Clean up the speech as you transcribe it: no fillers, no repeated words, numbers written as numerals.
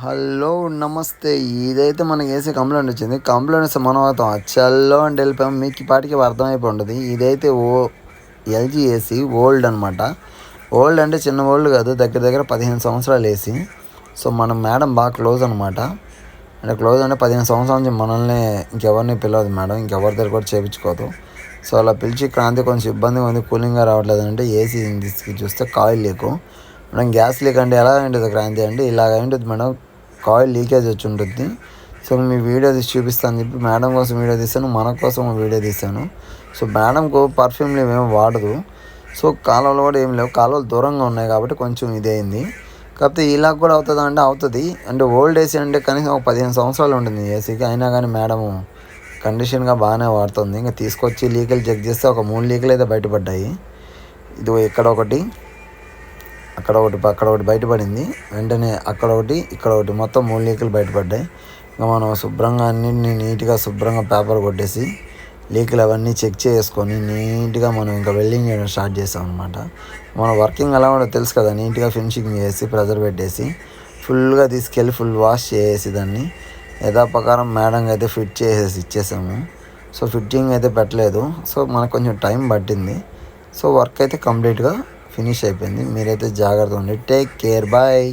Hello నమస్తే. ఇదైతే మనకి ఏసీ కంప్లైంట్ వచ్చింది. కంప్లైంట్ వస్తే మనం అవుతాం చల్లో అంటే వెళ్ళిపోయాం. మీకు ఈ పాటికి అర్థమైపోయి ఉంటుంది. ఇదైతే ఎల్జీ ఏసీ ఓల్డ్ అనమాట. ఓల్డ్ అంటే చిన్న ఓల్డ్ కాదు, దగ్గర దగ్గర 15 సంవత్సరాలు ఏసీ. సో మనం మేడం బాగా క్లోజ్ అనమాట. అంటే క్లోజ్ అంటే 15 సంవత్సరాల నుంచి మనల్ని ఇంకెవరిని పిలవదు మేడం, ఇంకెవరి దగ్గర కూడా చేయించుకోదు. సో అలా పిలిచి క్రాంతి కొంచెం ఇబ్బందిగా ఉంది, కూలింగ్గా రావట్లేదు అంటే ఏసీ తీసుకు చూస్తే coil leak. Madam gas leak అంటే ఎలా ఉంటుంది క్రాంతి అంటే ఇలాగ ఉంటుంది మేడం, కాయిల్ లీకేజ్ వచ్చి ఉంటుంది. సో మీ వీడియో తీసి చూపిస్తాను చెప్పి మేడం కోసం వీడియో తీశాను, మన కోసం వీడియో తీశాను. సో మేడంకు పర్ఫ్యూమ్లు ఏమేమి వాడదు. సో కాలువలు కూడా ఏం లేవు, కాలువలు దూరంగా ఉన్నాయి కాబట్టి కొంచెం ఇదైంది. కాకపోతే ఇలా కూడా అవుతుందా అంటే అవుతుంది. అంటే ఓల్డ్ ఏసీ అంటే కనీసం ఒక 15 సంవత్సరాలు ఉంటుంది ఏసీకి. అయినా కానీ మేడము కండిషన్గా బాగానే వాడుతుంది. ఇంకా తీసుకొచ్చి లీకులు చెక్ చేస్తే ఒక 3 లీకులు అయితే బయటపడ్డాయి. ఇది ఇక్కడ ఒకటి, అక్కడ ఒకటి బయటపడింది. వెంటనే అక్కడ ఒకటి, ఇక్కడ ఒకటి, మొత్తం 3 లీకులు బయటపడ్డాయి. ఇంకా మనం శుభ్రంగా అన్నింటినీ నీట్గా శుభ్రంగా పేపర్ కొట్టేసి లీకులు అవన్నీ చెక్ చేసుకొని నీట్గా మనం ఇంకా వెల్డింగ్ చేయడం స్టార్ట్ చేసాం అనమాట. మన వర్కింగ్ ఎలా ఉండో తెలుసు కదా, నీట్గా ఫినిషింగ్ చేసి ప్రెజర్ పెట్టేసి ఫుల్గా తీసుకెళ్ళి ఫుల్ వాష్ చేసి దాన్ని యథాప్రకారం మేడంకి అయితే ఫిట్ చేసేసి ఇచ్చేసాము. సో ఫిట్టింగ్ అయితే పెట్టలేదు. సో మనకు కొంచెం టైం పట్టింది. సో వర్క్ అయితే కంప్లీట్గా ఫినిష్ అయిపోయింది. మీరైతే జాగ్రత్తగా ఉండి టేక్ కేర్, బాయ్.